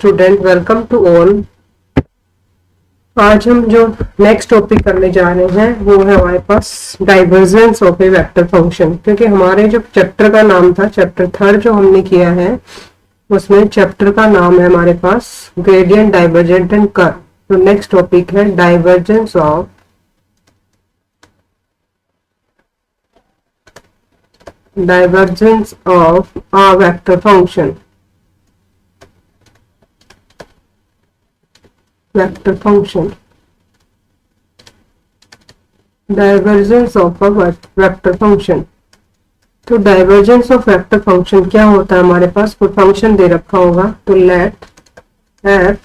Student welcome to all. आज हम जो नेक्स्ट टॉपिक करने जा रहे हैं वो है हमारे पास divergence of a vector function. क्योंकि हमारे जो चैप्टर का नाम था, चैप्टर थर्ड जो हमने किया है, उसमें चैप्टर का नाम है हमारे पास ग्रेडियंट, डाइवर्जेंट एंड कर्व। तो नेक्स्ट टॉपिक है divergence of a vector function। Vector function, divergence of a vector function. तो डाइवर्जेंस ऑफ वेक्टर फंक्शन क्या होता है? हमारे पास कोई फंक्शन दे रखा होगा, तो लेट एफ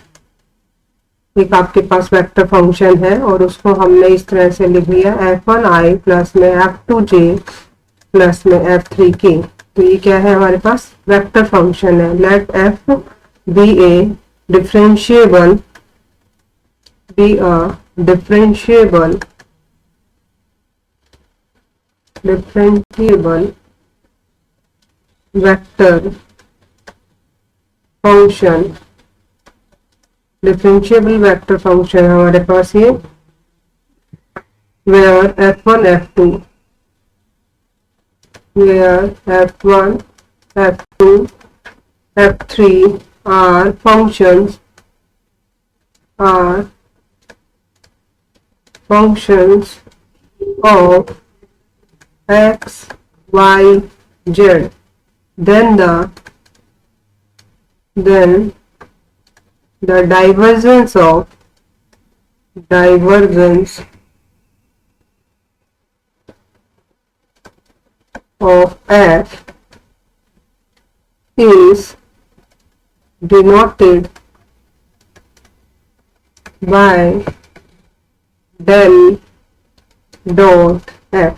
एक आपके पास वेक्टर फंक्शन है और उसको हमने इस तरह से लिख लिया f1i प्लस में f2j प्लस में f3k। तो ये क्या है? हमारे पास वेक्टर फंक्शन है। Let f be a differentiable be a differentiable vector function। Differentiable vector function है हमारे पास ये, where f1 f2 f3 are functions of x, y, z, then the divergence of f is denoted by del dot F.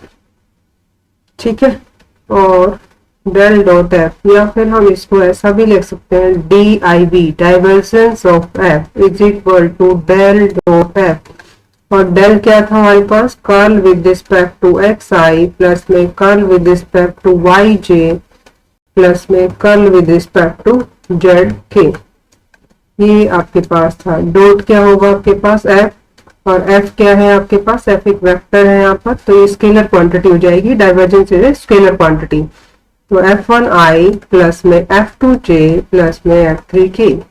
ठीक है, और del dot F, या फिर हम इसको ऐसा भी लिख सकते हैं D I V, divergence of F is equal to del dot F. और डेल क्या था हमारे पास? Curl with respect to x i plus में curl with respect to y j plus में curl with respect to z k. ये आपके पास था। डॉट क्या होगा आपके पास? एफ, और f क्या है आपके पास? f एक वेक्टर है यहाँ पर, तो ये स्केलर क्वांटिटी हो जाएगी। Divergence is scalar quantity. तो f1i प्लस में f2j प्लस में f3k।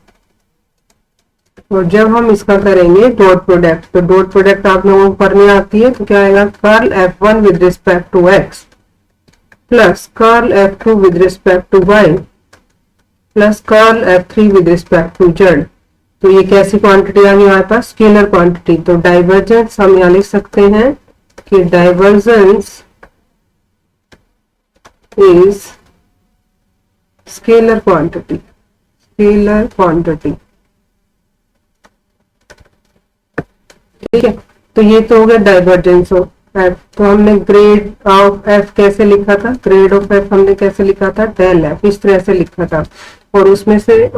और जब हम इसका करेंगे डॉट प्रोडक्ट, तो डॉट प्रोडक्ट आप लोगों को करनी आती है, तो क्या आएगा? Curl f1 with respect to x plus curl f2 with respect to y plus curl f3 with respect to z। तो ये कैसी क्वांटिटी आ गई हमारे पास? Scalar quantity. तो डाइवर्जेंस हम यहाँ लिख सकते हैं कि डाइवर्जेंस इज स्केलर क्वांटिटी। ठीक है, तो ये तो हो गया डाइवर्जेंस ऑफ एफ। तो हमने ग्रेड ऑफ एफ कैसे लिखा था? ग्रेड ऑफ एफ हमने कैसे लिखा था? डेल एफ, इस तरह से लिखा था। और उसमें से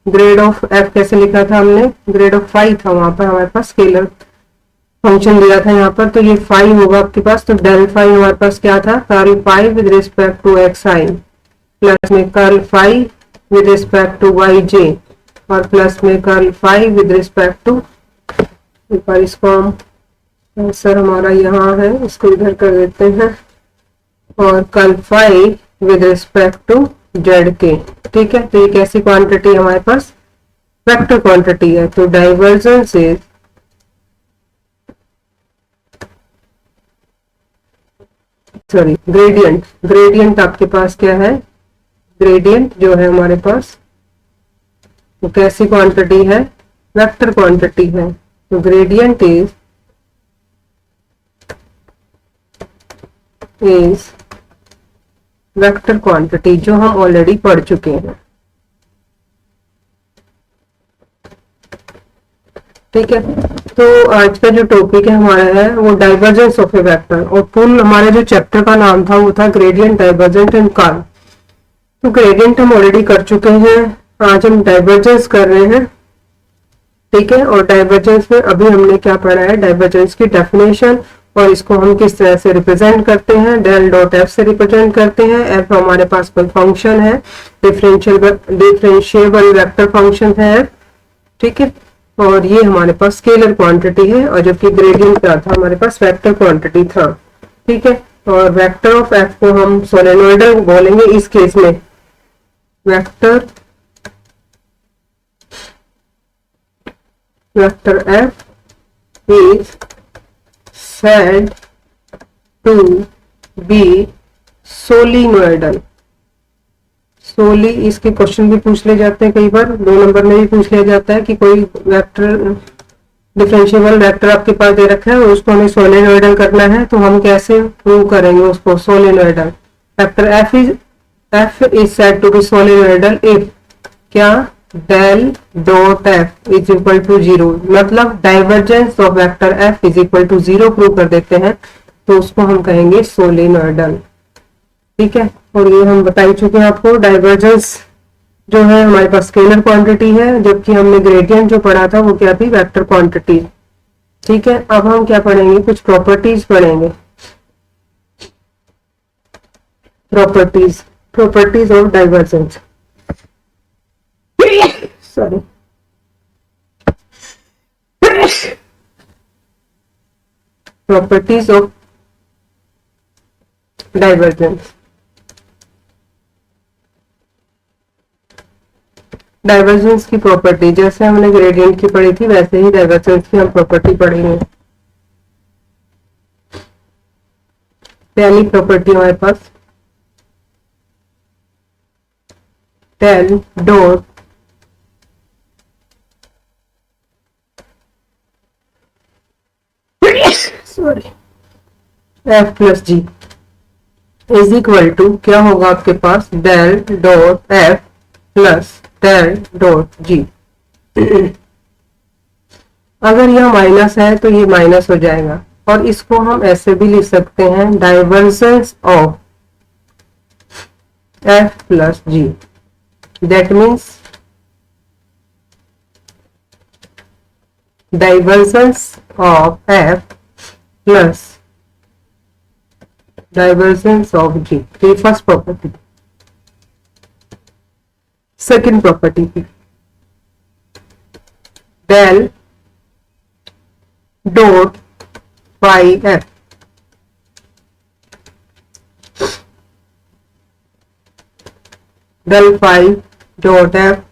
ग्रेड ऑफ एफ कैसे लिखा था हमने? ग्रेड ऑफ फाई था, वहां पर हमारे पास स्केलर फंक्शन दिया था यहाँ पर, तो ये फाई होगा आपके पास। तो डेल फाई हमारे पास क्या था? Curl phi with respect to x i plus में curl phi with respect to y j और प्लस में curl phi with respect to, एक बार इसको हम सर हमारा यहाँ है, इसको इधर कर देते हैं, और curl phi with respect to z के। ठीक है, तो ये कैसी क्वांटिटी हमारे पास? वेक्टर क्वांटिटी है। तो डाइवर्जेंस इज ग्रेडियंट आपके पास क्या है? ग्रेडियंट जो है हमारे पास वो कैसी क्वांटिटी है? वेक्टर क्वांटिटी है। तो ग्रेडियंट इज वेक्टर क्वांटिटी, जो हम ऑलरेडी पढ़ चुके हैं। ठीक है, तो आज का जो टॉपिक है हमारा है वो डाइवर्जेंस ऑफ ए वेक्टर, और फुल हमारे जो चैप्टर का नाम था वो था ग्रेडियंट, डाइवर्जेंट एंड कर्व। तो ग्रेडियंट हम ऑलरेडी कर चुके हैं, आज हम डाइवर्जेंस कर रहे हैं। ठीक है, और डाइवर्जेंस में अभी हमने क्या पढ़ा है? डाइवर्जेंस की डेफिनेशन और इसको हम किस तरह से रिप्रेजेंट करते हैं, डेल डॉट एफ से रिप्रेजेंट करते हैं। एफ हमारे पास कोई फंक्शन है, डिफरेंशिएबल वेक्टर फंक्शन है एफ, ठीक है। और ये हमारे पास स्केलर क्वांटिटी है, और जबकि ग्रेडियंट क्या था, हमारे पास वेक्टर क्वांटिटी था, ठीक है। और वेक्टर ऑफ एफ को हम सोलेनोइडल बोलेंगे इस केस में। Vector F is said to be solenoidal. सोली इसके क्वेश्चन भी पूछ ले जाते हैं, कई बार 2 नंबर में भी पूछ लिया जाता है कि कोई वेक्टर, डिफरेंशिएबल वेक्टर आपके पास दे रखा है और उसको हमें सोलिनोइडल करना है, तो हम कैसे प्रूव करेंगे उसको solenoidal. Vector F is said to be solenoidal if क्या, del dot F is equal to 0, मतलब divergence of vector F is equal to 0 prove कर देते हैं, तो उसको हम कहेंगे सोलिनोइडल, ठीक है। और ये हम बता ही चुके हैं आपको, डाइवर्जेंस जो है हमारे पास स्केलर क्वांटिटी है, जबकि हमने ग्रेडियंट जो पढ़ा था वो क्या थी, वेक्टर क्वांटिटी, ठीक है। अब हम क्या पढ़ेंगे, कुछ प्रॉपर्टीज पढ़ेंगे। Properties of divergence, sorry, properties of divergence. Divergence की प्रॉपर्टी जैसे हमने ग्रेडियंट की पढ़ी थी, वैसे ही डाइवर्जेंस की हम प्रॉपर्टी पढ़ेंगे। पहली प्रॉपर्टी हमारे पास del dot F plus G is equal to क्या होगा आपके पास, del dot F plus del dot G. अगर यह माइनस है तो ये माइनस हो जाएगा, और इसको हम ऐसे भी लिख सकते हैं, divergence of F plus G, that means divergence of F plus divergence of G. ये फर्स्ट प्रॉपर्टी। सेकेंड प्रॉपर्टी की del dot phi F, del phi dot F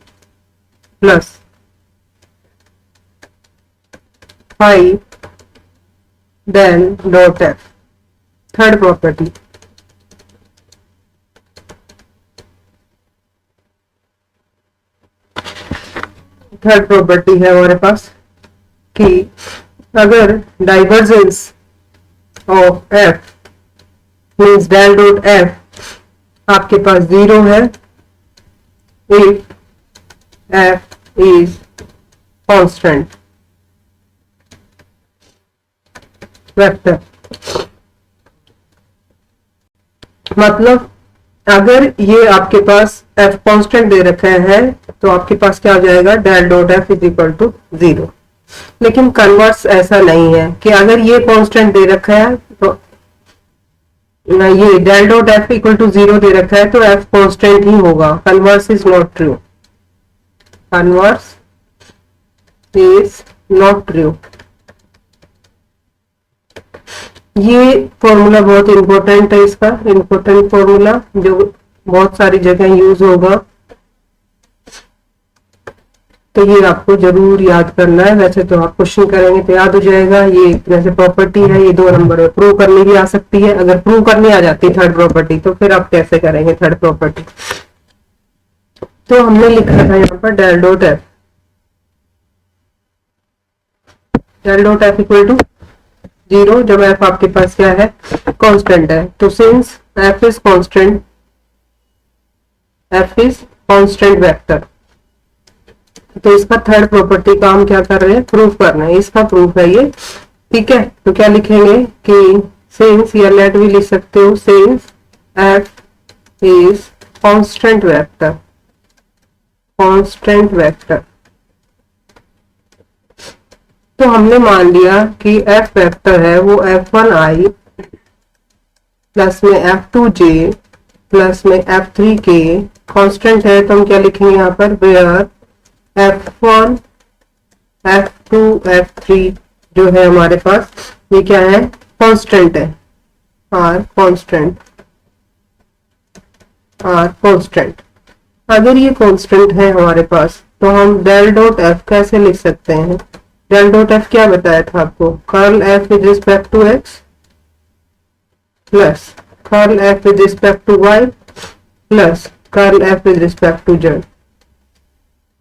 plus phi del dot F. Third property है हमारे पास कि अगर divergence of F means del dot F आपके पास 0 है, if F is constant vector. मतलब अगर ये आपके पास एफ कांस्टेंट दे रखा है तो आपके पास क्या हो जाएगा, del dot F is equal to 0। लेकिन कन्वर्स ऐसा नहीं है कि अगर ये कांस्टेंट दे रखा है तो ये del dot F equal to 0 दे रखा है तो एफ कांस्टेंट ही होगा। Converse is not true, converse is not true. ये फॉर्मूला बहुत इंपॉर्टेंट है, इसका इंपॉर्टेंट फॉर्मूला जो बहुत सारी जगह यूज होगा, तो ये आपको जरूर याद करना है। वैसे तो आप क्वेश्चन करेंगे तो याद हो जाएगा। ये जैसे प्रॉपर्टी है, ये 2 नंबर में प्रूव करनी भी आ सकती है। अगर प्रूव करनी आ जाती थर्ड प्रॉपर्टी तो फिर आप कैसे करेंगे थर्ड प्रॉपर्टी। तो हमने लिखा था यहाँ पर del dot F, del dot F equal to 0 जब एफ आपके पास क्या है, कांस्टेंट है। तो since F is constant, F is constant vector, तो इसका थर्ड प्रॉपर्टी का हम क्या कर रहे हैं, प्रूफ कर रहे हैं। इसका प्रूफ है ये, ठीक है। तो क्या लिखेंगे कि सिंस, या लेट भी लिख सकते हो, since F is constant vector, constant vector, तो हमने मान लिया कि एफ वेक्टर है वो f1i प्लस में f2j प्लस में f3k कांस्टेंट है, तो हम क्या लिखेंगे यहाँ पर, वेयर f1 f2 f3 जो है हमारे पास ये क्या है, कांस्टेंट है, आर कांस्टेंट। अगर ये कांस्टेंट है हमारे पास तो हम डेल डॉट एफ कैसे लिख सकते हैं। डेल डॉट एफ क्या बताया था आपको, curl F with respect to x plus curl F with respect to y plus curl F with respect to z.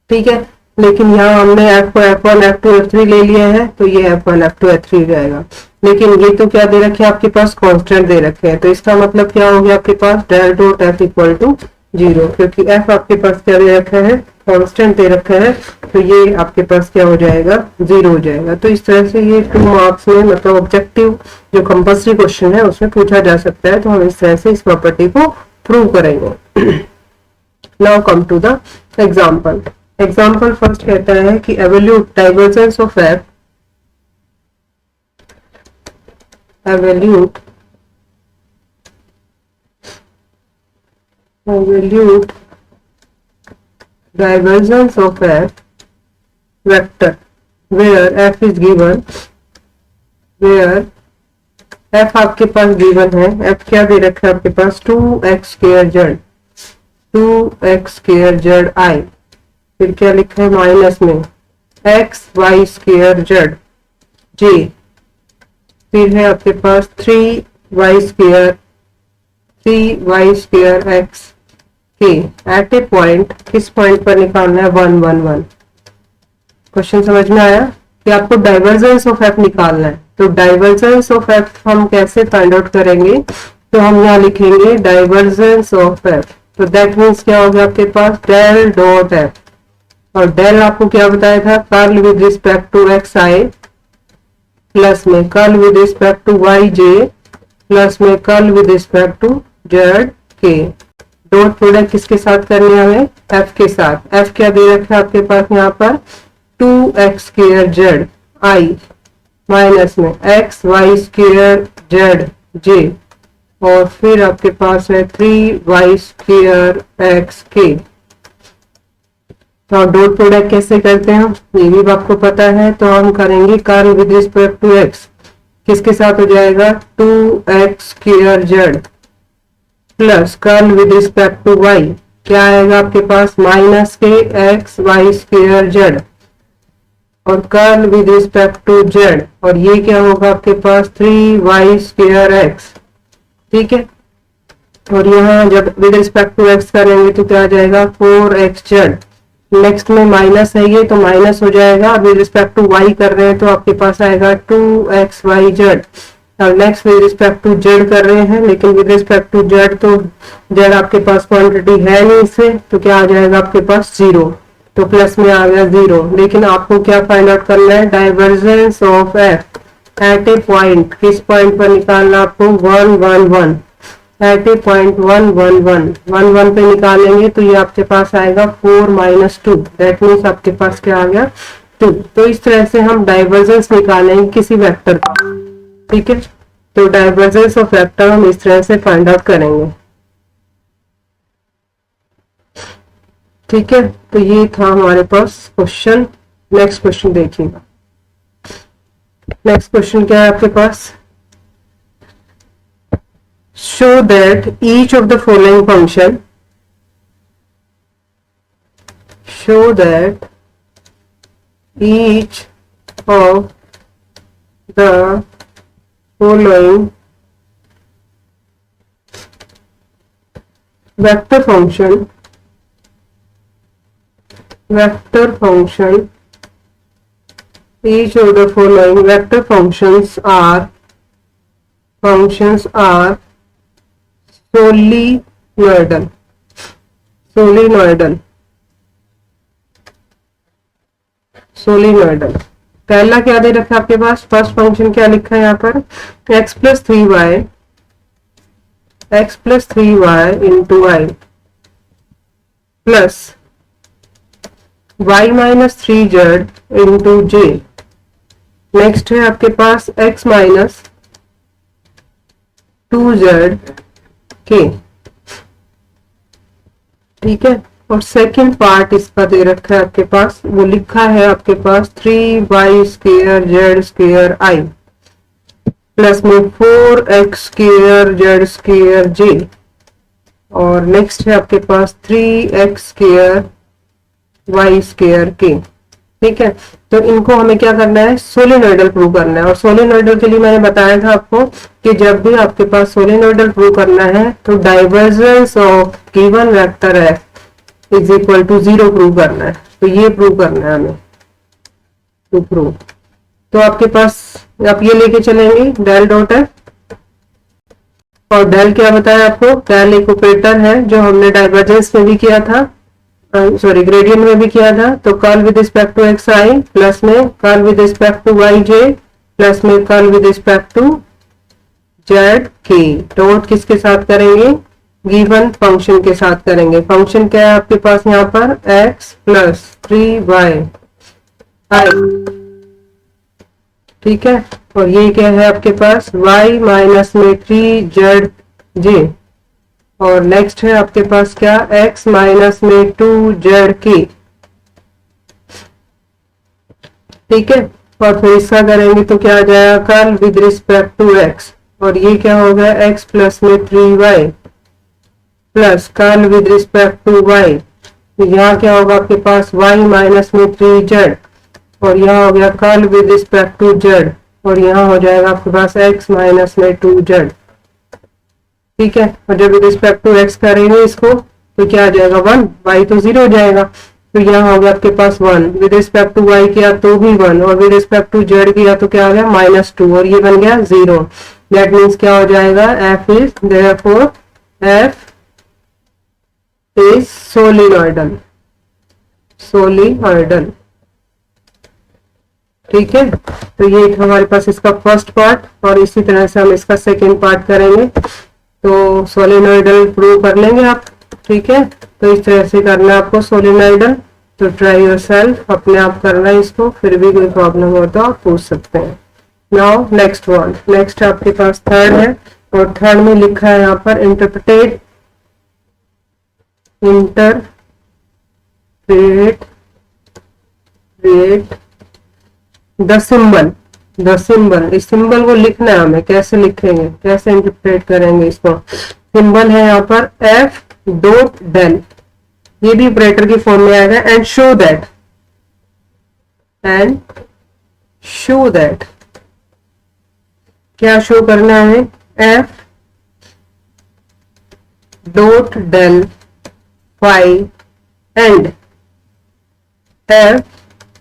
ठीक है, लेकिन यहाँ हमने एफ को f1 f2 f3 ले लिया है, तो ये f1 f2 f3 रहेगा। लेकिन ये तो क्या दे रखे हैं आपके पास, कांस्टेंट दे रखे हैं, तो इसका मतलब क्या हो गया आपके पास, del dot F equal to 0, क्योंकि f आपके पास क्या दे रखा है, कांस्टेंट दे रखा है, तो ये आपके पास क्या हो जाएगा, 0 हो जाएगा। तो इस तरह से ये 2 मार्क्स में, मतलब ऑब्जेक्टिव जो कंपल्सरी क्वेश्चन है उसमें पूछा जा सकता है, तो हम इस तरह से इस प्रॉपर्टी को प्रूव करेंगे। Now come to the example. Example first कहता है कि evaluate divergence of F, evaluate divergence of f vector where f is given, where f आपके पास given है, f क्या दे रखा है आपके पास, 2x square z, 2x square z I, फिर क्या लिखा है माइनस में x y square z j, फिर है आपके पास 3y square x k at a point, किस पॉइंट पर निकालना है, 1 1 1। क्वेश्चन समझ में आया कि आपको डाइवर्जेंस ऑफ एफ निकालना है। तो डाइवर्जेंस ऑफ एफ हम कैसे फाइंड आउट करेंगे, तो हम यहाँ लिखेंगे डाइवर्जेंस ऑफ एफ, तो दैट मीन्स क्या होगा आपके पास, डेल डॉट एफ, और डेल आपको क्या बताया था, curl with respect to x i plus में curl with respect to y j plus में curl with respect to z k. Dot product किसके साथ करनी है हमें, एफ के साथ। एफ क्या दे रखा है आपके पास यहाँ पर, 2x square Z I minus में x y square Z J, और फिर आपके पास है 3y स्क्वायर x के। तो डॉट प्रोडक्ट कैसे करते हैं ये भी आपको पता है, तो हम करेंगे curl with respect to x, किसके साथ हो जाएगा, 2x square z plus curl with respect to y, क्या आएगा आपके पास, माइनस के x y स्क्वायर जेड, और curl with respect to z, और ये क्या होगा आपके पास 3y स्क्वायर x। ठीक है, और यहाँ जब विद रिस्पेक्ट टू x करेंगे तो क्या आ जाएगा 4x जेड, नेक्स्ट में माइनस है ये तो माइनस हो जाएगा, विद रिस्पेक्ट टू y कर रहे हैं तो आपके पास आएगा 2xy जेड, और next with respect to z कर रहे हैं, लेकिन विद रिस्पेक्ट टू जेड तो जेड आपके पास क्वांटिटी है नहीं इससे, तो क्या आ जाएगा आपके पास 0, तो प्लस में आ गया 0। लेकिन आपको क्या फाइंड आउट करना है, divergence of F at a point, किस पॉइंट पर निकालना आपको, 1 1 1, एट ए पॉइंट 1 1 1 1 1 पे निकालेंगे तो ये आपके पास आएगा 4 - 2, दैट मीन्स आपके पास क्या आ गया 2। तो इस तरह से हम डाइवर्जेंस निकालेंगे किसी वेक्टर का। ठीक है, तो डाइवर्जेंस ऑफ वेक्टर हम इस तरह से फाइंड आउट करेंगे। ठीक है, तो ये था हमारे पास क्वेश्चन। नेक्स्ट क्वेश्चन देखिएगा। नेक्स्ट क्वेश्चन क्या है आपके पास, show that each of the following function, show that each of the following vector function each of the following vector functions are solenoidal। पहला क्या दे रखा है आपके पास, फर्स्ट फंक्शन क्या लिखा है यहाँ पर, x + 3y इंटू आई प्लस y - 3z इंटू जे नेक्स्ट है आपके पास x माइनस 2z के, ठीक है। और सेकंड पार्ट इसका दे रखा है आपके पास, वो लिखा है आपके पास 3y square z square i plus में 4x square z square j, और नेक्स्ट है आपके पास 3x square y square k, ठीक है। तो इनको हमें क्या करना है, सोलेनोइडल प्रूव करना है। और सोलेनोइडल के लिए मैंने बताया था आपको कि जब भी आपके पास सोलेनोइडल प्रूव करना है तो डाइवर्जेंस ऑफ गिवन वेक्टर है इज इक्वल टू 0 प्रूव करना है। तो ये प्रूव करना है हमें, टू प्रूव। तो आपके पास आप ये लेके चलेंगे डेल डॉट है, और डेल क्या बताया आपको, डेल एक ऑपरेटर है जो हमने डाइवर्जेंस में भी किया था, सॉरी ग्रेडियंट में भी किया था। तो curl with respect to x i plus में curl with respect to y j plus में curl with respect to z k, dot किसके साथ करेंगे, गिवन फंक्शन के साथ करेंगे। फंक्शन क्या है आपके पास यहाँ पर, x प्लस 3y i, ठीक है। और ये क्या है आपके पास, y माइनस में 3z और नेक्स्ट है आपके पास क्या, x माइनस में 2z, ठीक है। और फिर इसका करेंगे तो क्या आ जाएगा, curl with respect to x, और ये क्या हो गया, x प्लस में 3y plus curl with respect to y, यहाँ क्या होगा आपके पास, y माइनस में 3z, और यहाँ हो गया curl with respect to z, और यहाँ हो जाएगा आपके पास x माइनस में 2z, ठीक है। और जब विद रिस्पेक्ट टू x करेंगे इसको तो क्या आ जाएगा 1, y तो 0 हो जाएगा। तो यहाँ हो गया आपके पास 1, विद रिस्पेक्ट टू y किया तो भी 1, और विद रिस्पेक्ट टू z किया तो क्या आ गया -2, और ये बन गया 0। दैट मीन्स क्या हो जाएगा, f is therefore f is solenoidal, solenoidal, ठीक है। तो ये हमारे पास इसका फर्स्ट पार्ट, और इसी तरह से हम इसका सेकंड पार्ट करेंगे। तो सोलिनॉइडल प्रूव कर लेंगे आप, ठीक है। तो इस तरह से करना है आपको सोलिनॉइडल। तो ट्राई योरसेल्फ, अपने आप करना है इसको, फिर भी कोई प्रॉब्लम हो तो आप पूछ सकते हैं। नाउ नेक्स्ट वन, नेक्स्ट आपके पास थर्ड है, और थर्ड में लिखा है यहाँ पर interpret the symbol, the symbol, इस सिंबल को लिखना है हमें, कैसे लिखेंगे, कैसे इंटरप्रेट करेंगे इसको। सिंबल है यहाँ पर एफ डॉट डेल, ये भी ऑपरेटर की फॉर्म में आएगा, and show that, and show that, क्या शो करना है, F dot del phi and F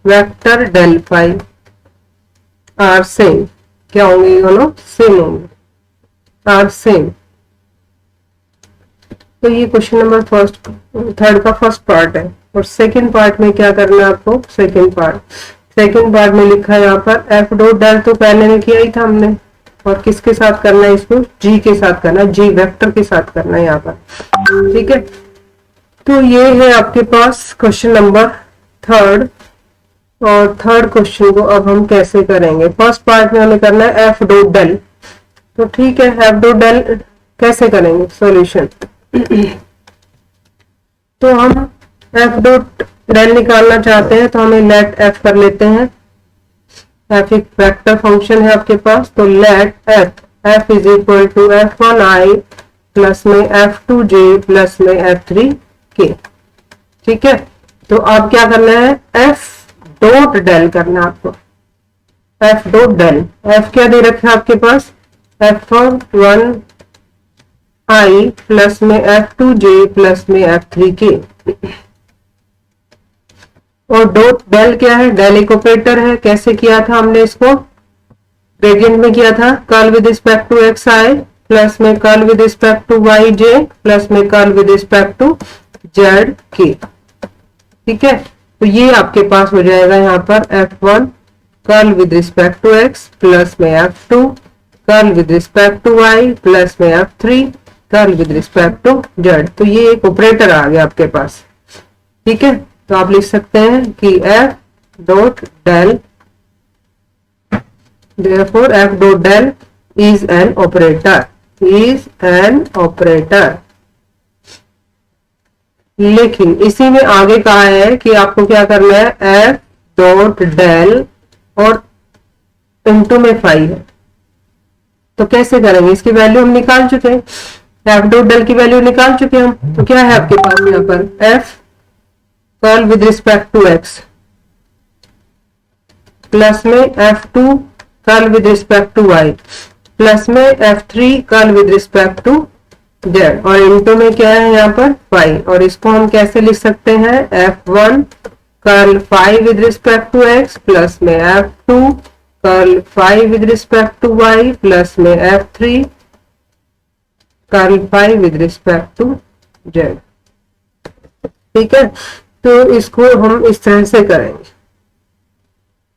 vector del phi are same, क्या होंगे ये दोनों, सेम होंगे, आर सेम। तो ये क्वेश्चन नंबर फर्स्ट, थर्ड का फर्स्ट पार्ट है। और सेकंड पार्ट में क्या करना है आपको, सेकंड पार्ट में लिखा है यहाँ पर एफ डॉट डेल, तो पहले में किया ही था हमने, और किसके साथ करना है इसको, जी के साथ करना है, जी वेक्टर के साथ करना है यहाँ पर, ठीक है। तो ये है आपके पास क्वेश्चन नंबर थर्ड। और थर्ड क्वेश्चन को अब हम कैसे करेंगे, फर्स्ट पार्ट में हमें करना है एफ डॉट डेल, तो ठीक है, एफ डॉट डेल कैसे करेंगे सॉल्यूशन। तो हम एफ डॉट डेल निकालना चाहते हैं, तो हमें लेट एफ कर लेते हैं। एफ एक वेक्टर फंक्शन है आपके पास, तो let F is equal to f1i plus में f2j प्लस में f3k, ठीक है। तो आप क्या करना है, एफ डॉट डेल करना है आपको, एफ डॉट डेल, एफ क्या दे रखा है आपके पास, f1i प्लस में f2j प्लस में f3k, और डॉट डेल क्या है, डेल एक ऑपरेटर है। कैसे किया था हमने इसको, ग्रेडियंट में किया था, curl with respect to x i plus में curl with respect to y j plus में curl with respect to z के, ठीक है। तो ये आपके पास हो जाएगा यहाँ पर f1 curl with respect to x plus में f2 curl with respect to y plus में f3 curl with respect to z। तो ये एक ऑपरेटर आ गया आपके पास, ठीक है। तो आप लिख सकते हैं कि f dot del Therefore f dot del is an operator, is an operator। लेकिन इसी में आगे कहा है कि आपको क्या करना है, f डॉट del और इनटू में फाई है, तो कैसे करेंगे, इसकी वैल्यू हम निकाल चुके हैं, एफ डॉट डेल की वैल्यू निकाल चुके हैं हम। तो क्या है आपके पास यहाँ पर F curl with respect to x plus में F two curl with respect to y plus में F three curl with respect to z और इनटू में क्या है यहाँ पर फाई, और इसको हम कैसे लिख सकते हैं, F one curl phi with respect to x plus में F two curl phi with respect to y plus में F three curl phi with respect to z. ठीक है, तो इसको हम इस तरह से करेंगे।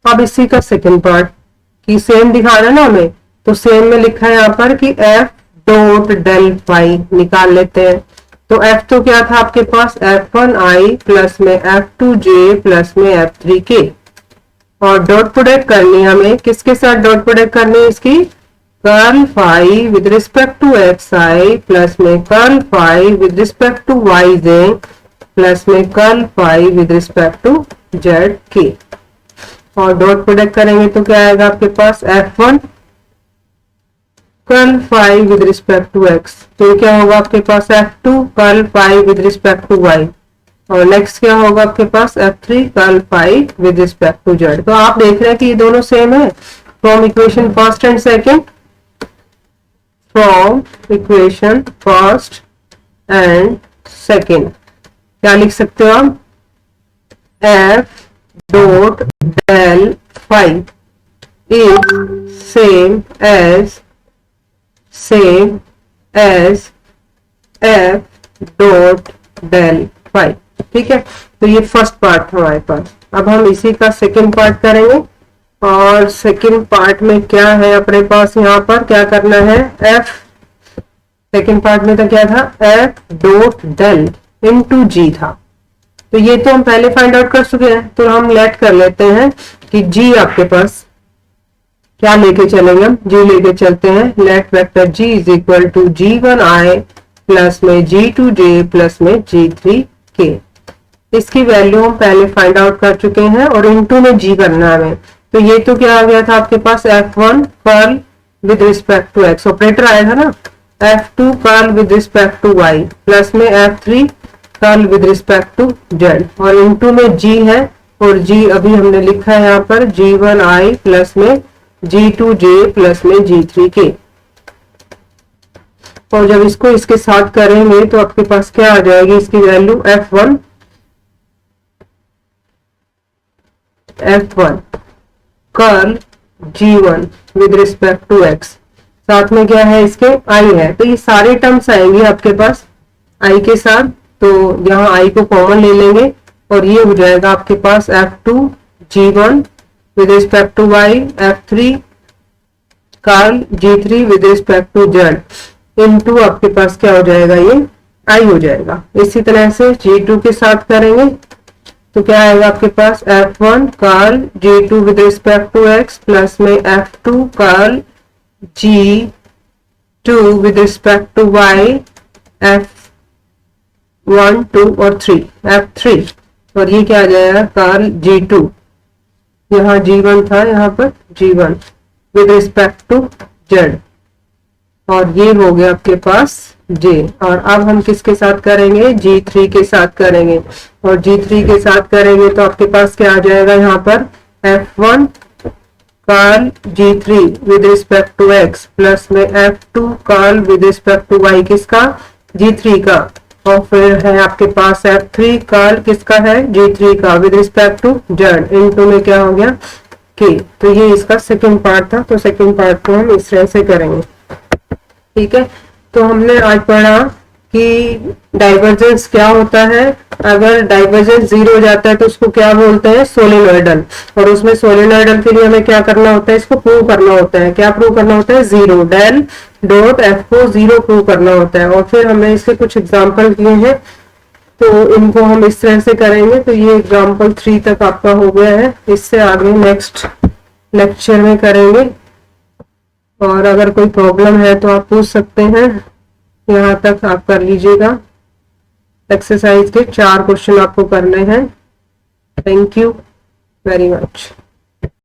अब इसी का सेकंड पार्ट कि सेम दिखाना ना हमें, तो सेम में लिखा है यहाँ पर कि एफ डॉट डेल फाई निकाल लेते हैं। तो एफ तो क्या था आपके पास, एफ वन आई प्लस में एफ टू जे प्लस में एफ थ्री के, और डॉट प्रोडक्ट करनी है हमें, किसके साथ डॉट प्रोडक्ट करनी है इसकी, curl phi with respect to x i plus में curl phi with respect to y j plus में curl phi with respect to z k, और डॉट प्रोडक्ट करेंगे तो क्या आएगा आपके पास, F one curl phi with respect to x, तो क्या होगा आपके पास F two curl phi with respect to y, और नेक्स्ट क्या होगा आपके पास F three curl phi with respect to z. तो आप देख रहे हैं कि ये दोनों सेम है from equation first and second, from equation first and second क्या लिख सकते हो आप, F dot del phi is same as F dot del phi. ठीक है, तो ये फर्स्ट पार्ट था हमारे पास। अब हम इसी का सेकंड पार्ट करेंगे, और सेकंड पार्ट में क्या है अपने पास, यहाँ पर क्या करना है, एफ सेकंड पार्ट में तो क्या था, एफ डॉट डेल इनटू जी था, तो ये तो हम पहले फाइंड आउट कर चुके हैं, तो हम लेट कर लेते हैं कि जी आपके पास क्या लेके चलेंगे, हम जी लेके चलते हैं, let vector G is equal to G one i plus में जी टू जे प्लस में जी थ्री के। इसकी वैल्यू हम पहले फाइंड आउट कर चुके हैं और इनटू में जी करना है हमें, तो ये तो क्या आ गया था आपके पास, F one curl with respect to x operator आया था ना, F two curl with respect to y plus में F three curl with respect to z, और इनटू में जी है, और जी अभी हमने लिखा है यहाँ पर जी वन आई प्लस में जी टू जे प्लस में जी थ्री के, और जब इसको इसके साथ करेंगे तो आपके पास क्या आ जाएगी, इसकी value F one curl G one with respect to x, साथ में क्या है इसके आई है, तो ये सारे टर्म्स आएंगे आपके पास आई के साथ, तो यहाँ आई को कॉमन ले लेंगे और ये हो जाएगा आपके पास F two G one with respect to y, F three curl G three with respect to z, into आपके पास क्या हो जाएगा, ये आई हो जाएगा। इसी तरह से जी टू के साथ करेंगे तो क्या आएगा आपके पास, F one curl G two with respect to x plus में F two curl G two with respect to y, F one two और थ्री एफ थ्री, और ये क्या आ जाएगा कर्ल जी टू, यहाँ जी वन था यहाँ पर G one with respect to z, और ये हो गया आपके पास जे। और अब हम किसके साथ करेंगे, जी थ्री के साथ करेंगे, और जी थ्री के साथ करेंगे तो आपके पास क्या आ जाएगा यहाँ पर, F one curl G three with respect to x plus में F two curl with respect to y, किसका, जी थ्री का, और फिर है आपके पास एफ थ्री कर्ल किसका है, जी थ्री का with respect to z, into में क्या हो गया के। तो ये इसका सेकंड पार्ट था, तो सेकंड पार्ट को हम इस तरह से करेंगे। ठीक है, तो हमने आज पढ़ा कि डाइवर्जेंस क्या होता है, अगर डाइवर्जेंस जीरो हो जाता है तो उसको क्या बोलते हैं, सोलेनोइडल, और उसमें सोलेनोइडल के लिए हमें क्या करना होता है, इसको प्रूव करना होता है, क्या प्रूव करना होता है, जीरो, डेल डॉट एफ को जीरो प्रूव करना होता है, और फिर हमने इसके कुछ एग्जाम्पल किए हैं तो इनको हम इस तरह से करेंगे। तो ये एग्जाम्पल 3 तक आपका हो गया है, इससे आगे नेक्स्ट लेक्चर में करेंगे। और अगर कोई प्रॉब्लम है तो आप पूछ सकते हैं। यहाँ तक आप कर लीजिएगा। एक्सरसाइज के 4 क्वेश्चन आपको करने हैं। Thank you very much.